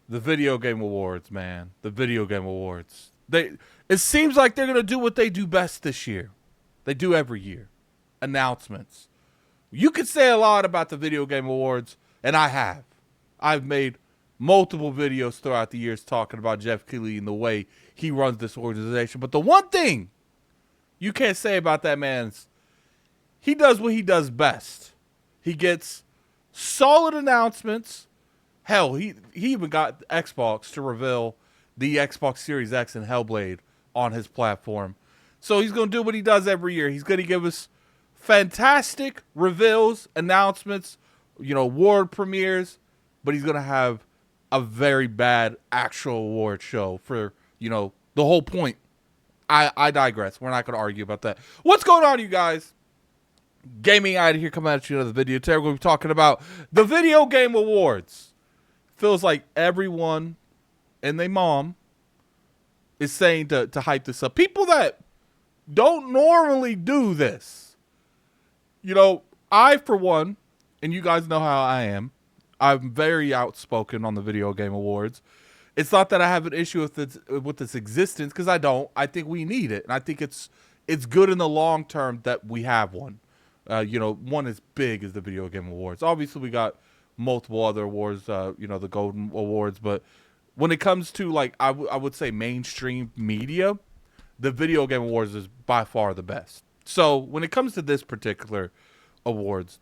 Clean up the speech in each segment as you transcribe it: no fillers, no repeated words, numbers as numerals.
The video game awards, man. The video game awards. It seems like they're gonna do what they do best this year. They do every year. Announcements. You could say a lot about the video game awards, and I have. I've made multiple videos throughout the years talking about Jeff Keighley and the way he runs this organization. But the one thing you can't say about that man is he does what he does best. He gets solid announcements. Hell, he even got Xbox to reveal the Xbox Series X and Hellblade on his platform. So he's going to do what he does every year. He's going to give us fantastic reveals, announcements, award premieres, but he's going to have a very bad actual award show for, the whole point. I digress. We're not going to argue about that. What's going on, you guys? Gaming Addict here, coming at you another video. Today we're going to be talking about the Video Game Awards. Feels like everyone and their mom is saying to hype this up. People that don't normally do this. I, for one, and you guys know how I am, I'm very outspoken on the Video Game Awards. It's not that I have an issue with its existence, because I don't. I think we need it, and I think it's good in the long term that we have one. One as big as the Video Game Awards. Obviously, we got multiple other awards, the Golden Awards, but when it comes to, I would say mainstream media, the Video Game Awards is by far the best. So when it comes to this particular awards,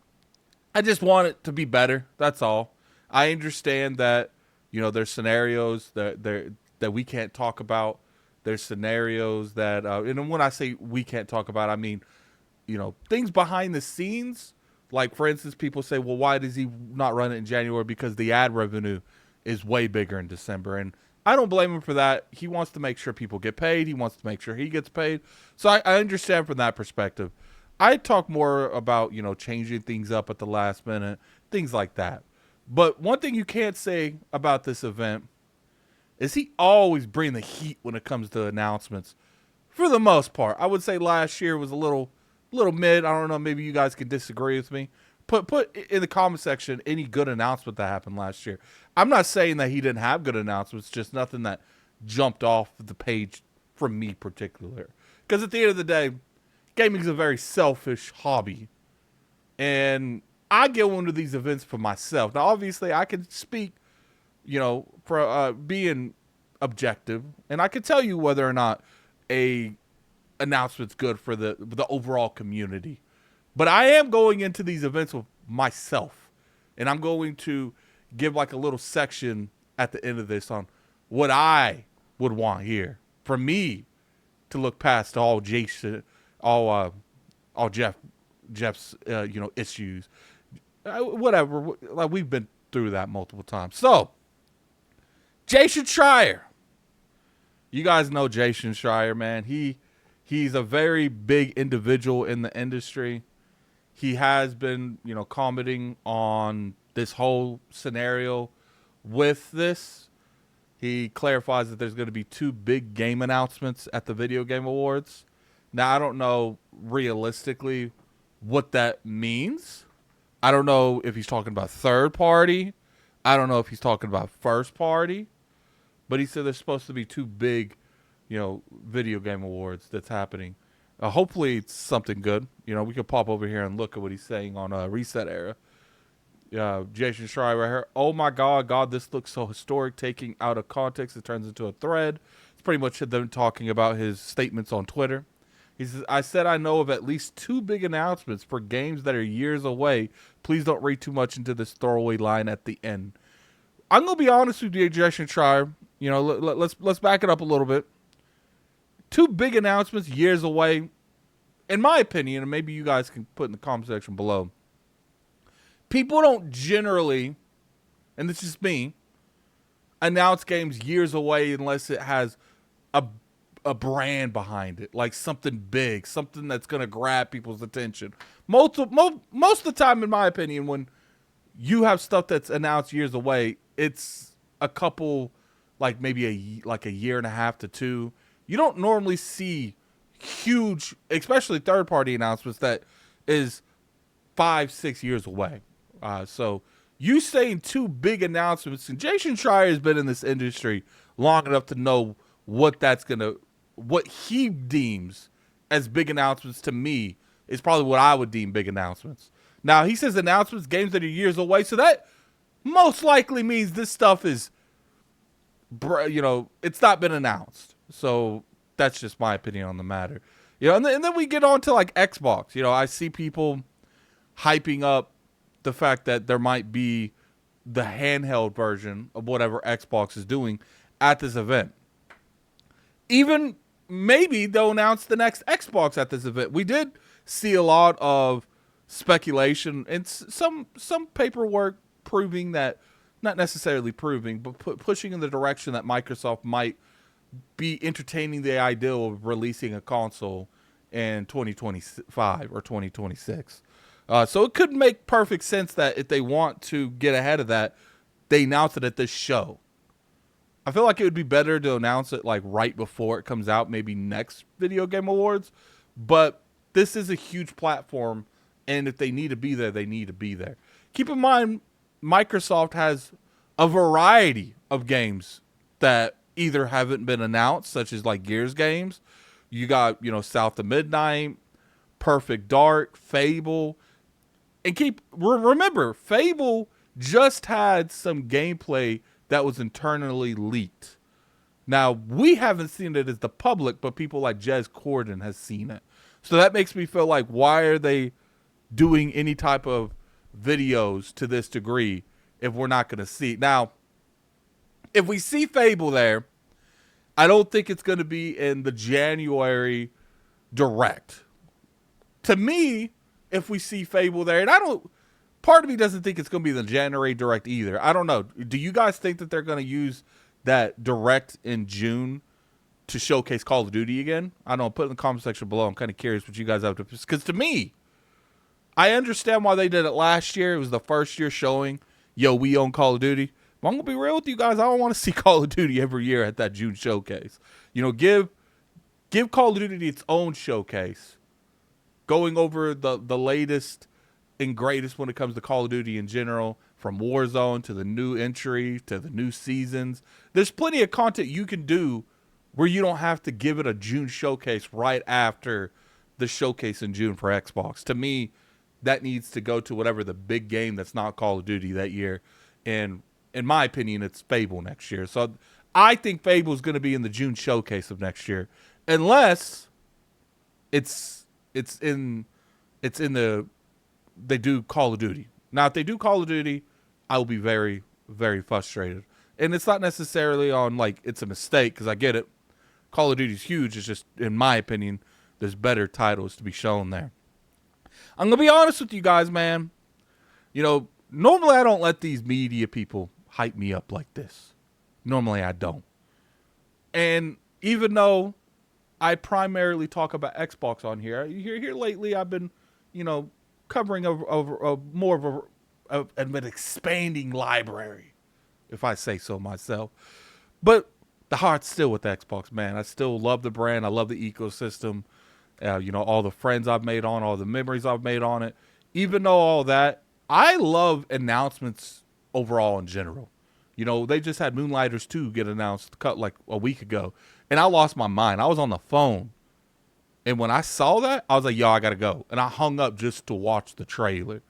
I just want it to be better. That's all. I understand that, there's scenarios that we can't talk about. There's scenarios that, and when I say we can't talk about, I mean, things behind the scenes. Like, for instance, people say, well, why does he not run it in January? Because the ad revenue is way bigger in December. And I don't blame him for that. He wants to make sure people get paid. He wants to make sure he gets paid. So I understand from that perspective. I talk more about, changing things up at the last minute, things like that. But one thing you can't say about this event is he always bring the heat when it comes to announcements. For the most part, I would say last year was a little mid. I don't know. Maybe you guys can disagree with me. Put in the comment section any good announcement that happened last year. I'm not saying that he didn't have good announcements, just nothing that jumped off the page from me particular. Because at the end of the day, gaming is a very selfish hobby. And I go into these events for myself. Now, obviously, I can speak, for being objective. And I can tell you whether or not a announcement's good for the overall community. But I am going into these events with myself, and I'm going to give a little section at the end of this on what I would want here for me to look past all Jason, all Jeff's issues, whatever. We've been through that multiple times. So, Jason Schreier, you guys know Jason Schreier, man. He's a very big individual in the industry. He has been, commenting on this whole scenario with this. He clarifies that there's going to be 2 big game announcements at the Video Game Awards. Now, I don't know realistically what that means. I don't know if he's talking about third party. I don't know if he's talking about first party. But he said there's supposed to be 2 big Video Game Awards that's happening. Hopefully it's something good. We could pop over here and look at what he's saying on Reset Era. Jason Schreier right here. Oh my God, this looks so historic. Taking out of context, it turns into a thread. It's pretty much them talking about his statements on Twitter. He says, I said I know of at least 2 big announcements for games that are years away. Please don't read too much into this throwaway line at the end. I'm going to be honest with you, Jason Schreier. Let's back it up a little bit. 2 big announcements years away, in my opinion, and maybe you guys can put in the comment section below. People don't generally, and this is me, announce games years away unless it has a brand behind it, like something big, something that's going to grab people's attention. Most of the time, in my opinion, when you have stuff that's announced years away, it's a couple, maybe a year and a half to 2. You don't normally see huge, especially third-party announcements that is 5-6 years away. So, you saying two big announcements, and Jason Schreier has been in this industry long enough to know what he deems as big announcements to me is probably what I would deem big announcements. Now, he says announcements, games that are years away, so that most likely means this stuff is, it's not been announced. So that's just my opinion on the matter. And then we get on to like Xbox. I see people hyping up the fact that there might be the handheld version of whatever Xbox is doing at this event. Even maybe they'll announce the next Xbox at this event. We did see a lot of speculation and some paperwork proving that, not necessarily proving, but pushing in the direction that Microsoft might be entertaining the idea of releasing a console in 2025 or 2026. So it could make perfect sense that if they want to get ahead of that, they announce it at this show. I feel like it would be better to announce it like right before it comes out, maybe next Video Game Awards. But this is a huge platform, and if they need to be there, they need to be there. Keep in mind, Microsoft has a variety of games that either haven't been announced, such as like Gears games. You got, South of Midnight, Perfect Dark, Fable. And remember, Fable just had some gameplay that was internally leaked. Now, we haven't seen it as the public, but people like Jez Corden has seen it. So that makes me feel like, why are they doing any type of videos to this degree if we're not going to see it? Now, if we see Fable there, I don't think it's going to be in the January Direct. To me, if we see Fable there, and part of me doesn't think it's going to be the January Direct either. I don't know. Do you guys think that they're going to use that Direct in June to showcase Call of Duty again? I don't know. Put it in the comment section below. I'm kind of curious what you guys have to, because to me, I understand why they did it last year. It was the first year showing, we own Call of Duty. But I'm going to be real with you guys. I don't want to see Call of Duty every year at that June showcase. Give Call of Duty its own showcase, going over the latest and greatest when it comes to Call of Duty in general, from Warzone to the new entry to the new seasons. There's plenty of content you can do where you don't have to give it a June showcase right after the showcase in June for Xbox. To me, that needs to go to whatever the big game that's not Call of Duty that year. And in my opinion, it's Fable next year. So I think Fable is going to be in the June showcase of next year, unless they do Call of Duty. Now, if they do Call of Duty, I will be very, very frustrated. And it's not necessarily on like it's a mistake, because I get it. Call of Duty is huge. It's just, in my opinion, there's better titles to be shown there. I'm going to be honest with you guys, man. Normally I don't let these media people hype me up like this. Normally I don't. And even though I primarily talk about Xbox on here, here lately I've been, covering more of an expanding library, if I say so myself. But the heart's still with Xbox, man. I still love the brand. I love the ecosystem. All the friends I've made on, all the memories I've made on it. Even though all that, I love announcements overall in general. They just had Moonlighters 2 get announced like a week ago, and I lost my mind. I was on the phone, and when I saw that, I was like, I gotta go. And I hung up just to watch the trailer.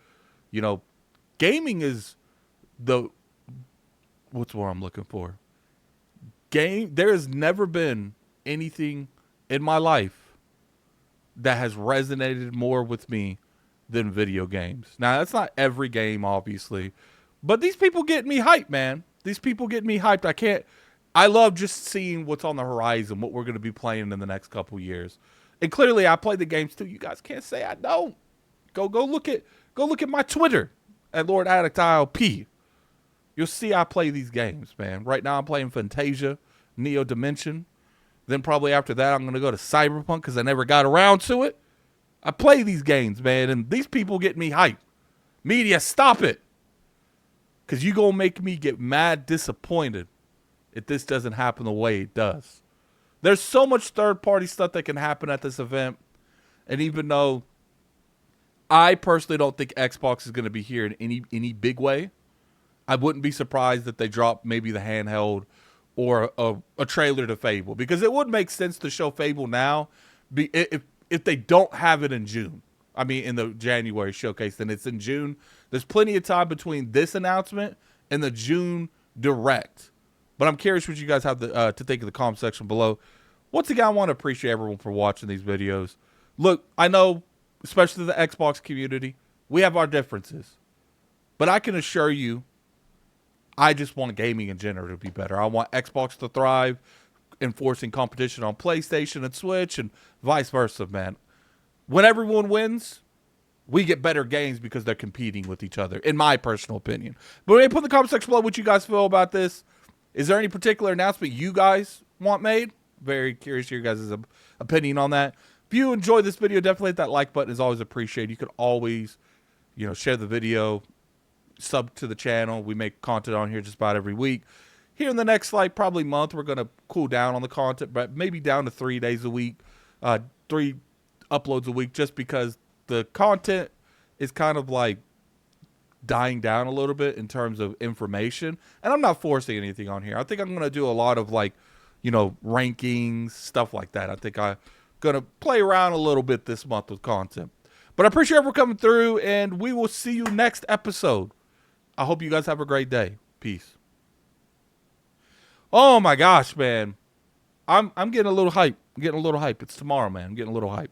Gaming is what's what I'm looking for? There has never been anything in my life that has resonated more with me than video games. Now, that's not every game, obviously, but these people get me hyped, man. These people get me hyped. I love just seeing what's on the horizon, what we're going to be playing in the next couple years. And clearly, I play the games too. You guys can't say I don't. Go look at my Twitter at Lord Addict ILP. You'll see I play these games, man. Right now, I'm playing Fantasia, Neo Dimension. Then probably after that, I'm going to go to Cyberpunk because I never got around to it. I play these games, man, and these people get me hyped. Media, stop it. Because you going to make me get mad disappointed if this doesn't happen the way it does. There's so much third-party stuff that can happen at this event. And even though I personally don't think Xbox is going to be here in any big way, I wouldn't be surprised if they drop maybe the handheld or a trailer to Fable, because it would make sense to show Fable now. If they don't have it in June, I mean in the January showcase, then it's in June. There's plenty of time between this announcement and the June Direct. But I'm curious what you guys have to think in the comment section below. Once again, I want to appreciate everyone for watching these videos. Look, I know, especially the Xbox community, we have our differences. But I can assure you, I just want gaming in general to be better. I want Xbox to thrive, enforcing competition on PlayStation and Switch, and vice versa, man. When everyone wins, we get better games because they're competing with each other, in my personal opinion. But put in the comment section below what you guys feel about this. Is there any particular announcement you guys want made? Very curious to your guys' opinion on that. If you enjoyed this video, definitely hit that like button. Is always appreciated. You can always, share the video, sub to the channel. We make content on here just about every week. Here in the next, probably month, we're going to cool down on the content, but maybe down to 3 days a week, 3 uploads a week, just because the content is kind of dying down a little bit in terms of information. And I'm not forcing anything on here. I think I'm going to do a lot of rankings, stuff like that. I think I'm going to play around a little bit this month with content. But I appreciate everyone coming through, and we will see you next episode. I hope you guys have a great day. Peace. Oh my gosh, man. I'm getting a little hype. It's tomorrow, man. I'm getting a little hype.